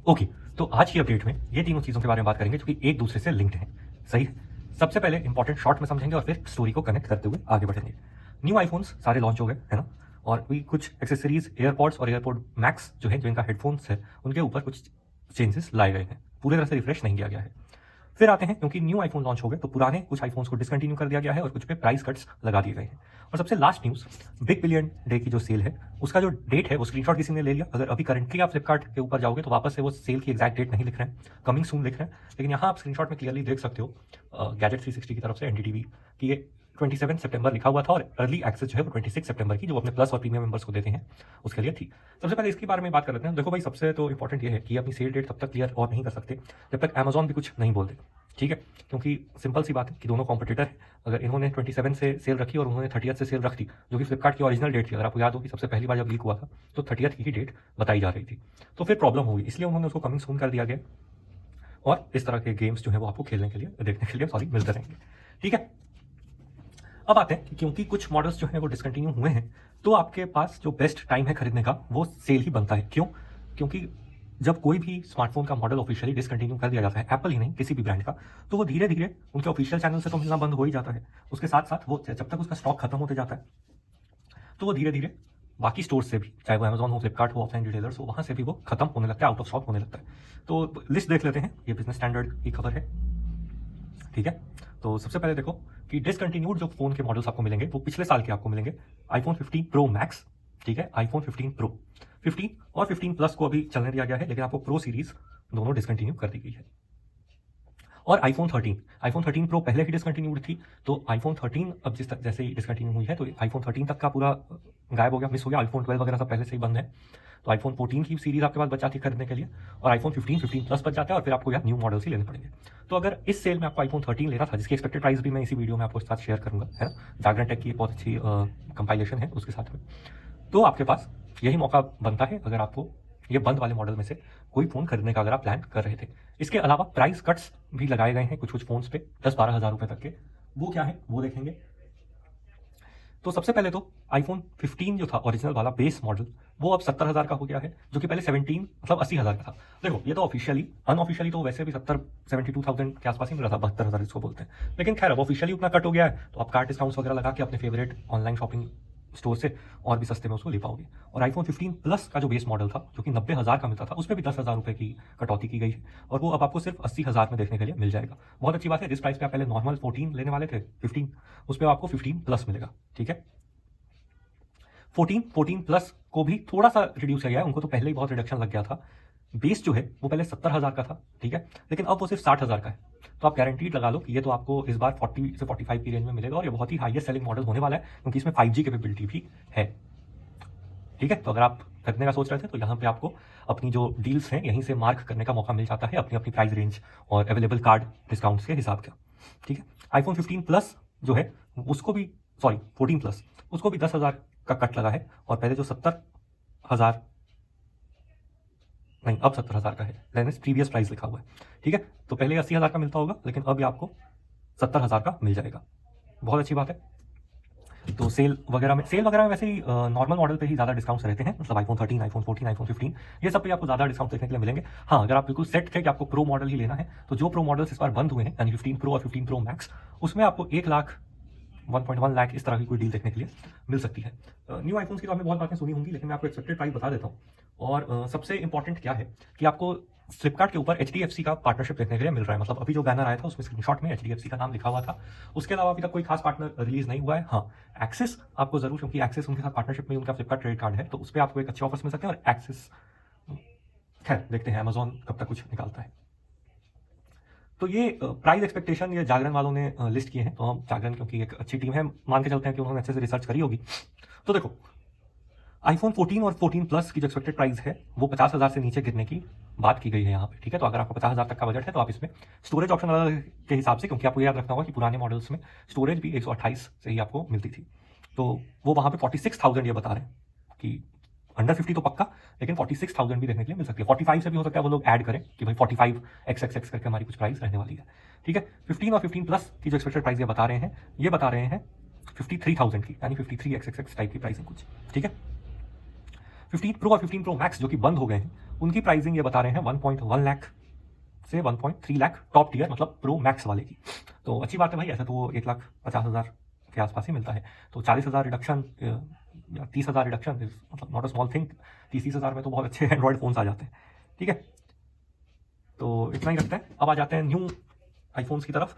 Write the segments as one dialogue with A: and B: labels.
A: Okay, तो आज की अपडेट में ये तीनों चीज़ों के बारे में बात करेंगे जो कि एक दूसरे से लिंक्ड हैं। सही है। सबसे पहले इंपॉर्टेंट शॉर्ट में समझेंगे और फिर स्टोरी को कनेक्ट करते हुए आगे बढ़ेंगे। न्यू आईफोन्स सारे लॉन्च हो गए, है ना? और भी कुछ एक्सेसरीज, एयरपॉड्स और एयरपॉड मैक्स जो है, जो इनका हेडफोन्स है, उनके ऊपर कुछ चेंजेस लाए गए हैं। पूरी तरह से रिफ्रेश नहीं किया गया है। फिर आते हैं, क्योंकि न्यू आईफोन लॉन्च हो गए तो पुराने कुछ आईफोन्स को डिसकंटिन्यू कर दिया गया है और कुछ पे प्राइस कट्स लगा दिए गए हैं। और सबसे last news, big billion day की जो सेल है उसका जो डेट है वो स्क्रीनशॉट किसी ने ले लिया। अगर अभी करंटली आप फ्लिपकार्ट के ऊपर जाओगे तो वापस से वो सेल की एग्जैक्ट डेट नहीं लिख रहे हैं, कमिंग सून लिख रहे हैं। लेकिन यहाँ आप स्क्रीनशॉट में क्लियरली देख सकते हो गैजेट 360 की तरफ से एनडीटीवी कि ये 27 सितंबर लिखा हुआ था और अर्ली एक्सेस जो है वो 26 सितंबर की, जो अपने प्लस और प्रीमियम मेंबर्स को देते हैं, उसके लिए थी। सबसे पहले इसके बारे में बात कर लेते हैं। देखो भाई, सबसे तो इंपॉर्टेंट ये है कि अपनी सेल डेट तब तक क्लियर और नहीं कर सकते जब तक अमेजॉन भी कुछ नहीं बोल दे, ठीक है? क्योंकि सिंपल सी बात है कि दोनों कॉम्पिटिटर हैं। अगर इन्होंने 27 से सेल रखी और उन्होंने 30 से सेल रख दी, जो कि फ्लिपकार्ट की ओरिजिनल डेट थी, अगर आपको याद हो कि सबसे पहली बार जब लीक हुआ था तो 30 की ही डेट बताई जा रही थी, तो फिर प्रॉब्लम होगी। इसलिए उन्होंने उसको कमिंग सून कर दिया गया और इस तरह के गेम्स जो है वो आपको खेलने के लिए, देखने के लिए मिलते रहेंगे, ठीक है? अब आते हैं कि क्योंकि कुछ मॉडल्स जो हैं वो डिसकंटिन्यू हुए हैं, तो आपके पास जो बेस्ट टाइम है खरीदने का वो सेल ही बनता है। क्यों? क्योंकि जब कोई भी स्मार्टफोन का मॉडल ऑफिशियली डिसकंटिन्यू कर दिया जाता है, एप्पल ही नहीं किसी भी ब्रांड का, तो वो धीरे धीरे उनके ऑफिशियल चैनल से तो मिलना बंद हो ही जाता है। उसके साथ साथ वो जब तक उसका स्टॉक खत्म होते जाता है तो वो धीरे धीरे बाकी स्टोर से भी, चाहे वो अमेजॉन हो, फ्लिपकार्ट हो, ऑफलाइन रिटेलर्स हो, वहाँ से भी वो खत्म होने लगता है, आउट ऑफ स्टॉक होने लगता है। तो लिस्ट देख लेते हैं, ये बिजनेस स्टैंडर्ड की खबर है, ठीक है? तो सबसे पहले देखो कि डिसकंटिन्यूड जो फोन के मॉडल्स आपको मिलेंगे वो पिछले साल के आपको मिलेंगे। आईफोन 15 प्रो मैक्स, ठीक है? आईफोन 15 प्रो, 15 और 15 प्लस को अभी चलने दिया गया है, लेकिन आपको प्रो सीरीज दोनों डिसकंटिन्यू कर दी गई है। और आईफोन 13 प्रो पहले ही डिसकंटिन्यूड थी, तो आईफोन 13 अब जैसे ही डिसकंटिन्यू हुई है तो आईफोन 13 तक का पूरा गायब हो गया, मिस हो गया। आईफोन 12 वगैरह सब पहले से ही बंद है। तो आईफोन 14 की सीरीज आपके पास बचाती है खरीदने के लिए, और आईफोन 15 प्लस बच जाता है, और फिर आपको यहाँ न्यू मॉडल्स ही लेने पड़ेंगे। तो अगर इस सेल में आपको आईफोन 13 लेना था, जिसकी एक्सपेक्टेड प्राइस भी मैं इसी वीडियो में आपको साथ शेयर करूंगा, है ना? जागरण टेक की बहुत अच्छी कंपाइलेशन है उसके साथ में, तो आपके पास यही मौका बनता है अगर आपको ये बंद वाले मॉडल में से कोई फोन खरीदने का अगर आप प्लान कर रहे थे। इसके अलावा प्राइस कट्स भी लगाए गए हैं कुछ कुछ फोन्स पे 10-12 हज़ार रुपए तक के। वो क्या है वो देखेंगे। तो सबसे पहले तो आईफोन 15 जो था ओरिजिनल वाला बेस मॉडल, वो अब 70,000 का हो गया है, जो कि पहले 17 मतलब 80,000 का था। देखो, ये तो ऑफिशियली, अनऑफिशियली तो वैसे भी 72,000 के आसपास ही मिल रहा था, 72,000 इसको बोलते हैं। लेकिन खैर, अब ऑफिशियली उतना कट हो गया है तो आप कार्ड डिस्काउंट्स वगैरह लगा के अपने फेवरेट ऑनलाइन शॉपिंग स्टोर से और भी सस्ते में उसको ले पाओगे। और आईफोन 15 प्लस का जो बेस मॉडल था, जो कि 90,000 का मिलता था, उसमें भी 10,000 रुपए की कटौती की गई है, और वो अब आपको सिर्फ 80,000 में देखने के लिए मिल जाएगा। बहुत अच्छी बात है। जिस प्राइस पे आप पहले नॉर्मल 14 लेने वाले थे 15, उस पर आपको 15 प्लस मिलेगा, ठीक है? 14 प्लस को भी थोड़ा सा रिड्यूस किया गया है, उनको तो पहले ही बहुत रिडक्शन लग गया था। बेस जो है वो पहले 70,000 का था, ठीक है? लेकिन अब वो सिर्फ 60,000 का है। तो आप गारंटीड लगा लो कि ये तो आपको इस बार 40 से 45 की रेंज में मिलेगा, और ये बहुत ही हाईएस्ट सेलिंग मॉडल होने वाला है, क्योंकि इसमें 5G कैपेबिलिटी भी है, ठीक है? तो अगर आप खरीदने का सोच रहे थे तो यहाँ पे आपको अपनी जो डील्स हैं यहीं से मार्क करने का मौका मिल जाता है, अपनी अपनी प्राइस रेंज और अवेलेबल कार्ड डिस्काउंट्स के हिसाब का, ठीक है? आईफोन 15 प्लस जो है उसको भी, सॉरी 14 प्लस, उसको भी 10,000 का कट लगा है, और पहले जो 70,000, नहीं अब 70,000 का है, लेकिन प्रीवियस प्राइस लिखा हुआ है, ठीक है? तो पहले 80,000 का मिलता होगा, लेकिन अब ये आपको 70,000 का मिल जाएगा। बहुत अच्छी बात है। तो सेल वगैरह में वैसे ही नॉर्मल मॉडल पे ही ज़्यादा डिस्काउंट्स रहते हैं, मतलब आईफोन 13, आईफोन 14, आईफोन 15, ये सब पे आपको ज़्यादा डिस्काउंट देखने के लिए मिलेंगे। हाँ, अगर आप बिल्कुल सेट थे कि आपको प्रो मॉडल ही लेना है, तो जो प्रो मॉडल्स इस बार बंद हुए हैं, यानी 15 प्रो और 15 प्रो मैक्स, उसमें आपको 1 लाख, 1.1 लाख इस तरह की कोई डील देखने के लिए मिल सकती है। न्यू आईफोन्स की तो आपने बहुत बातें सुनी होंगी, लेकिन मैं आपको एक्सपेक्टेड प्राइस बता देता हूँ। और सबसे इंपॉर्टेंट क्या है कि आपको फ्लिपकार्ट के ऊपर HDFC का पार्टनरशिप देखने के लिए मिल रहा है। मतलब अभी जो बैनर आया था उसमें स्क्रीनशॉट में HDFC का नाम लिखा हुआ था। उसके अलावा अभी तक कोई खास पार्टनर रिलीज नहीं हुआ है। हाँ, एक्सिस आपको जरूर, क्योंकि एक्सिस उनके साथ पार्टनरशिप में उनका फ्लिपकार्ट क्रेडिट कार्ड है, तो उस पर आपको एक अच्छे ऑफर्स मिल सकते हैं। और एक्सिस, खैर देखते हैं अमेजॉन कब तक कुछ निकालता है। तो ये प्राइस एक्सपेक्टेशन ये जागरण वालों ने लिस्ट किए हैं, तो हम जागरण, क्योंकि एक अच्छी टीम है, मान के चलते हैं कि उन्होंने अच्छे से रिसर्च करी होगी। तो देखो, आईफोन 14 और 14 प्लस की जो एक्सपेक्टेड प्राइस है वो 50,000 से नीचे गिरने की बात की गई है यहाँ पे, ठीक है? तो अगर आपको 50,000 तक का बजट है तो आप इसमें स्टोरेज ऑप्शन अलग के हिसाब से, क्योंकि आपको याद रखना होगा कि पुराने मॉडल्स में स्टोरेज भी 128 से ही आपको मिलती थी, तो वो वहाँ पे 46,000 ये बता रहे हैं कि अंडर 50 तो पक्का, लेकिन 46,000 भी देखने के लिए मिल सकती है। 45 से भी हो सकता है वो लोग ऐड करें कि भाई 45 XXX करके हमारी कुछ प्राइस रहने वाली है, ठीक है? 15 और 15 प्लस की जो एक्सपेक्टेड प्राइस ये बता रहे हैं 53,000 की, यानी 53 XXX टाइप की प्राइसिंग कुछ, ठीक है? 15 प्रो और 15 प्रो मैक्स जो कि बंद हो गए हैं, उनकी प्राइसिंग ये बता रहे हैं 1.1 लाख से 1.3 लाख टॉप टियर, मतलब प्रो मैक्स वाले की। तो अच्छी बात है भाई, ऐसा तो 1,50,000 के आसपास ही मिलता है। तो 40,000 रिडक्शन या 30,000 रिडक्शन इज मतलब नॉट अ स्मॉल थिंग। 30,000 में तो बहुत अच्छे एंड्रॉइड फोन्स आ जाते हैं। ठीक है, तो इतना ही रखते हैं। अब आ जाते हैं न्यू आईफोन्स की तरफ।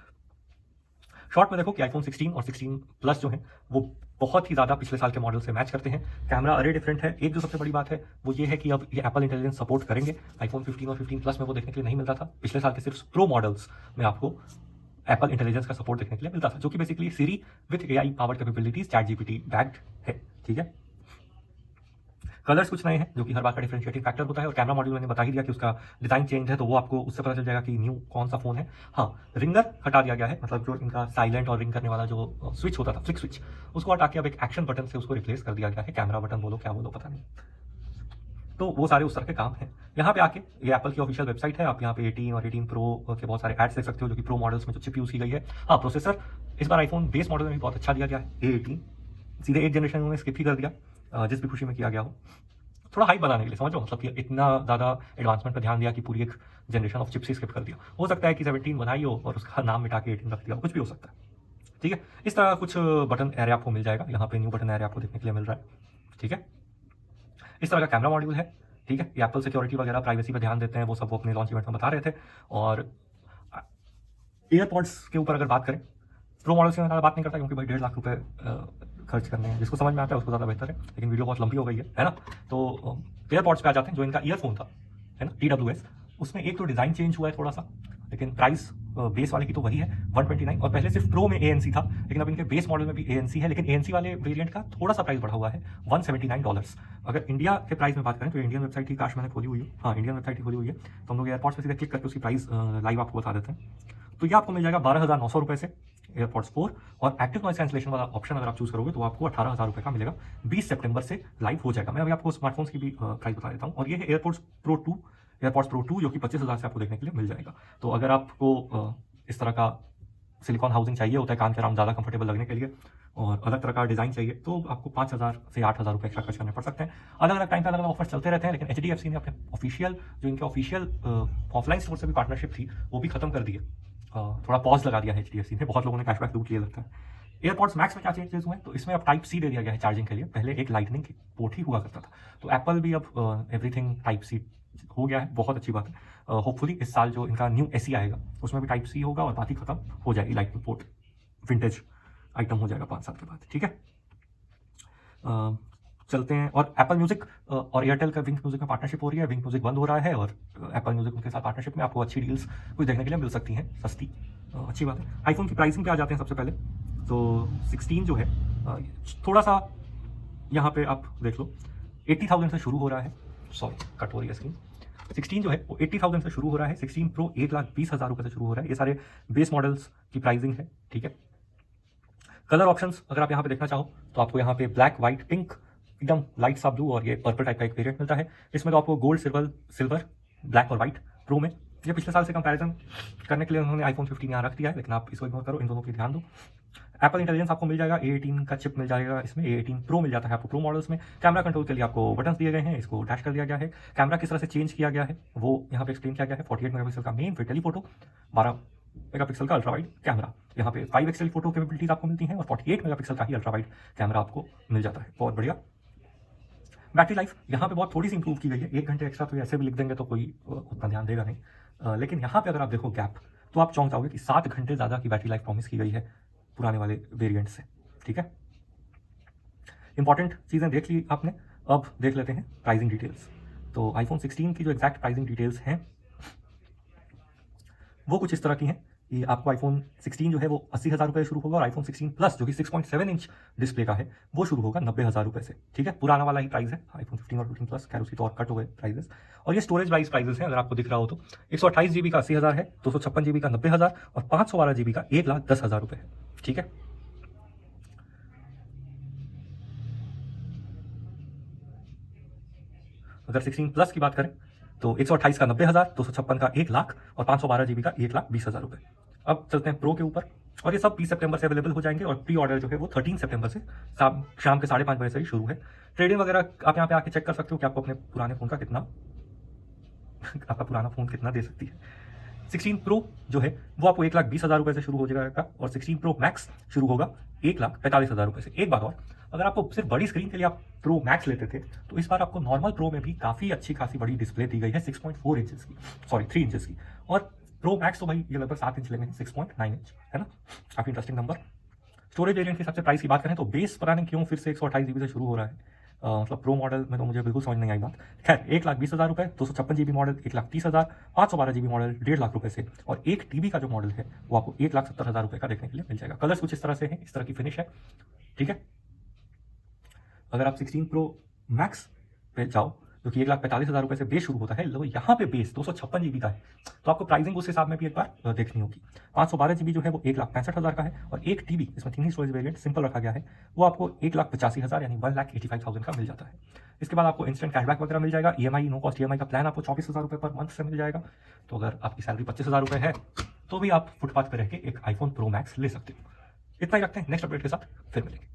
A: शॉर्ट में देखो कि आईफोन 16 और 16 प्लस जो है वो बहुत ही ज़्यादा पिछले साल के मॉडल से मैच करते हैं। कैमरा अरे डिफरेंट है। एक जो सबसे बड़ी बात है वो ये है कि अब ये एप्पल इंटेलिजेंस सपोर्ट करेंगे। आईफोन 15 और 15 प्लस में वो देखने के लिए नहीं मिलता था। पिछले साल के सिर्फ प्रो मॉडल्स में आपको एप्पल इंटेलिजेंस का सपोर्ट देखने के लिए मिलता था, जो कि basically Siri with AI powered capabilities chat GPT backed है। ठीक है, कलर्स कुछ नए हैं जो कि हर बार का डिफरेंशिएटिंग फैक्टर होता है। और कैमरा मॉड्यूल मैंने बता ही दिया कि उसका डिजाइन चेंज है, तो वो आपको उससे पता चल जाएगा कि न्यू कौन सा फोन है। हाँ, रिंगर हटा दिया गया है, मतलब जो इनका साइलेंट और रिंग करने वाला जो स्विच होता था, फ्लिक स्विच, उसको हटा के अब एक एक्शन बटन से उसको रिप्लेस कर दिया गया है। कैमरा बटन बोलो क्या बोलो पता नहीं, तो वो सारे उस तरह के काम हैं। यहाँ पे आके ये एप्पल की ऑफिशियल वेबसाइट है। आप यहाँ पे 18 और 18 प्रो के बहुत सारे एड्स देख सकते हो, जो कि प्रो मॉडल्स में जो चिप यूज की गई है। हाँ, प्रोसेसर इस बार आईफोन बेस मॉडल में भी बहुत अच्छा दिया गया है। A18 सीधे 8 जनरेशन उन्होंने स्किप ही कर दिया, जिस भी खुशी में किया गया हो, थोड़ा हाइप बनाने के लिए, समझ लो, मतलब कि इतना ज़्यादा एडवांसमेंट पर ध्यान दिया कि पूरी एक जनरेशन ऑफ चिप से स्किप कर दिया। हो सकता है कि 17 बनाई हो और उसका नाम मिटा के 18 रख दिया हो, कुछ भी हो सकता है। ठीक है, इस तरह कुछ बटन एरिया आपको मिल जाएगा। यहाँ पे न्यू बटन एरिया आपको देखने के लिए मिल रहा है। ठीक है, इस तरह का कैमरा मॉड्यूल है। ठीक है, ये एप्पल सिक्योरिटी वगैरह प्राइवेसी पर ध्यान देते हैं, वो सब वो अपने लॉन्च इवेंट में बता रहे थे। और एयरपॉड्स के ऊपर अगर बात करें, प्रो मॉडल से मैं ज़्यादा बात नहीं करता क्योंकि भाई 1.5 लाख रुपए खर्च करने हैं। जिसको समझ में आता है उसको ज़्यादा बेहतर है, लेकिन वीडियो बहुत लंबी हो गई है ना। तो एयरपॉड्स पे आ जाते हैं। जो इनका ईयरफोन था, है ना, TWS, उसमें एक तो डिज़ाइन चेंज हुआ है थोड़ा सा, लेकिन प्राइस बेस वाले की तो वही है 129। और पहले सिर्फ प्रो में ANC था, लेकिन अब इनके बेस मॉडल में भी ANC है, लेकिन ANC वाले वेरिएंट का थोड़ा सा प्राइस बढ़ा हुआ है, $179। अगर इंडिया के प्राइस में बात करें तो इंडियन वेबसाइट ही काश मैंने खोली हुई है। हाँ, इंडियन वेबसाइट ही खोली हुई है, तो हम लोग एयरपॉड्स पे सीधे क्लिक करके उसकी प्राइस लाइव आपको बता देते हैं। तो ये आपको मिल जाएगा 12,900 रुपये से एयरपॉड्स 4। और एक्टिव नॉइस कैंसलेशन वाला ऑप्शन अगर आप चूज करोगे तो आपको 18,000 रुपये का मिलेगा। 20 सितंबर से लाइव हो जाएगा। मैं अभी आपको स्मार्टफोन्स की भी प्राइस बता देता हूँ। और ये है एयरपॉड्स प्रो 2, जो कि 25,000 से आपको देखने के लिए मिल जाएगा। तो अगर आपको इस तरह का सिलिकॉन हाउसिंग चाहिए होता है कान के अराउंड ज़्यादा कंफर्टेबल लगने के लिए, और अलग तरह का डिज़ाइन चाहिए, तो आपको 5,000 से 8,000 रुपये एक्स्ट्रा खर्च करने पड़ सकते हैं। अलग अलग टाइम पे अलग अलग ऑफर्स चलते रहते हैं, लेकिन HDFC ने अपने ऑफिशियल जो इनके ऑफिशियल ऑफलाइन स्टोर से भी पार्टनरशिप थी वो भी खत्म कर दी है। थोड़ा पॉज लगा दिया है HDFC ने। बहुत लोगों ने कैशबैक लूट लिया लगता है। एयरपॉड्स मैक्स में क्या चेंजेस हुए हैं, तो इसमें अब टाइप C दे दिया गया है चार्जिंग के लिए। पहले एक लाइटनिंग की पोर्ट ही हुआ करता था, तो एप्पल भी अब एवरीथिंग टाइप C हो गया है। बहुत अच्छी बात है। होपफुली इस साल जो इनका न्यू SE आएगा उसमें भी टाइप C होगा और बात ही खत्म हो जाएगी। लाइटनिंग पोर्ट विंटेज आइटम हो जाएगा 5 साल के बाद। ठीक है, चलते हैं। और एप्पल म्यूजिक और एयरटेल का विंक म्यूजिक में पार्टनरशिप हो रही है। विंक म्यूजिक बंद हो रहा है और एप्पल म्यूजिक उनके साथ पार्टनरशिप में आपको अच्छी डील्स कुछ देखने के लिए मिल सकती हैं, सस्ती। अच्छी बात है। आईफोन की प्राइसिंग पे आ जाते हैं सबसे पहले। तो 16 जो है थोड़ा सा यहाँ पे आप देख लो, 80,000 से शुरू हो रहा है। सॉरी, कट हो रही है स्क्रीन। 16 जो है वो 80,000 से शुरू हो रहा है। 16 प्रो 1,20,000 रुपये से शुरू हो रहा है। ये सारे बेस मॉडल्स की प्राइसिंग है। ठीक है, कलर ऑप्शंस अगर आप यहाँ पे देखना चाहो तो आपको यहाँ पे ब्लैक, व्हाइट, पिंक, एकदम लाइट सा ब्लू और ये पर्पल टाइप का एक वेरिएंट मिलता है। इसमें तो आपको गोल्ड, सिल्वर, ब्लैक और व्हाइट प्रो में। ये पिछले साल से कंपैरिजन करने के लिए उन्होंने आईफोन 15 यहाँ रख दिया है, लेकिन आप इसको इग्नोर करो, इन दोनों की ध्यान दो। एप्पल इंटेलिजेंस आपको मिल जाएगा। A18 का चिप मिल जाएगा इसमें। A18 प्रो मिल जाता है आपको प्रो मॉडल्स में। कैमरा कंट्रोल के लिए आपको बटन्स दिए गए हैं, इसको डैश कर दिया गया है। कैमरा किस तरह से चेंज किया गया है वो यहाँ पे एक्सप्लेन किया गया है। 48 मेगापिक्सल का मेन, फिर टेलीफोटो, 12 मेगापिक्सल का अल्ट्रा वाइड कैमरा। यहाँ पे 5x फोटो कैपेबिलिटीज आपको मिलती हैं और 48 मेगापिक्सल का ही अल्ट्रा वाइड कैमरा आपको मिल जाता है। बहुत बढ़िया। बैटरी लाइफ यहाँ पे बहुत थोड़ी सी इंप्रूव की गई है। 1 घंटे एक्स्ट्रा तो ऐसे भी लिख देंगे तो कोई उतना ध्यान देगा नहीं, लेकिन यहाँ पे अगर आप देखो गैप तो आप चौंक जाओगे कि 7 घंटे ज़्यादा की बैटरी लाइफ प्रॉमिस की गई है पुराने वाले वेरिएंट से। ठीक है, इंपॉर्टेंट चीज़ें देख ली आपने। अब देख लेते हैं प्राइसिंग डिटेल्स। तो आईफोन 16 की जो एग्जैक्ट प्राइसिंग डिटेल्स हैं वो कुछ इस तरह की हैं कि आपको आईफोन 16 जो है वो 80,000 रुपये शुरू होगा, और आईफोन 16 प्लस जो कि 6.7 इंच डिस्प्ले का है वो शुरू होगा 90,000 रुपये से। ठीक है, पुराना वाला ही प्राइस है आईफोन 15 और 15 प्लस। खैर उसकी तो और कट हो गए प्राइजेस। और ये स्टोरेज वाइज प्राइजेस हैं, अगर आपको दिख रहा हो तो 128 GB का 80,000 है, 256 GB का 90,000 और 512 GB का 1,10,000 रुपये है। ठीक है, अगर 16 प्लस की बात करें तो 128 का 90,000, 256 का 1 लाख और 512 GB का 1,20,000 रुपये। अब चलते हैं प्रो के ऊपर। और ये सब 20 सितंबर से अवेलेबल हो जाएंगे और प्री ऑर्डर जो है वो 13 सितंबर से शाम के 5:30 बजे से ही शुरू है। ट्रेडिंग वगैरह आप यहाँ पे आके चेक कर सकते हो कि आपको अपने पुराने फ़ोन का कितना आपका पुराना फ़ोन कितना दे सकती है। 16 प्रो जो है वो आपको 1,20,000 रुपये से शुरू हो जाएगा और 16 प्रो मैक्स शुरू होगा 1,45,000 रुपये से। एक बात और, अगर आपको सिर्फ बड़ी स्क्रीन के लिए आप प्रो मैक्स लेते थे तो इस बार आपको नॉर्मल प्रो में भी काफ़ी अच्छी खासी बड़ी डिस्प्ले दी गई है 6.4 इंचेस की, सॉरी 3 इंचेस की। और प्रो मैक्स तो भाई ये लगभग 7 इंच लेंगे 6.9 इंच, है ना, काफ़ी इंटरेस्टिंग नंबर। स्टोरेज वेरिएंट के हिसाब से प्राइस की बात करें तो बेस पता नहीं क्यों फिर से 128 GB से शुरू हो रहा है। मतलब प्रो मॉडल में तो मुझे बिल्कुल समझ नहीं आई बात। खैर 1,20,000 रुपये, 256 GB model 1,30,000, 512 GB model 1.5 lakh रुपये से, और 1 TB का जो मॉडल है वो आपको 1,70,000 रुपये का देखने के लिए मिल जाएगा। कलर्स कुछ इस तरह से हैं, इस तरह की फिनिश है, ठीक है। अगर आप 16 प्रो मैक्स पे जाओ जो कि 1,45,000 रुपये से बेस शुरू होता है, लो यहाँ पे बेस 256 GB का है, तो आपको प्राइसिंग उस हिसाब में भी एक बार देखनी होगी। 512 GB जो है वो 1,65,000 का है, और 1 TB इसमें 3 ही स्टोरेज वेरिएंट सिंपल रखा गया है, वो आपको 1,85,000 यानी 1,85,000 का मिल जाता है। इसके बाद आपको इंस्टेंट कैशबैक वगैरह मिल जाएगा। EMI नो कॉस्ट EMI का प्लान आपको 24,000 रुपये पर मंथ से मिल जाएगा। तो अगर आपकी सैलरी 25,000 रुपये है तो भी आप फुटपाथ पर रह के एक iPhone Pro Max ले सकते हो। इतना ही रखते हैं, नेक्स्ट अपडेट के साथ फिर मिलेंगे।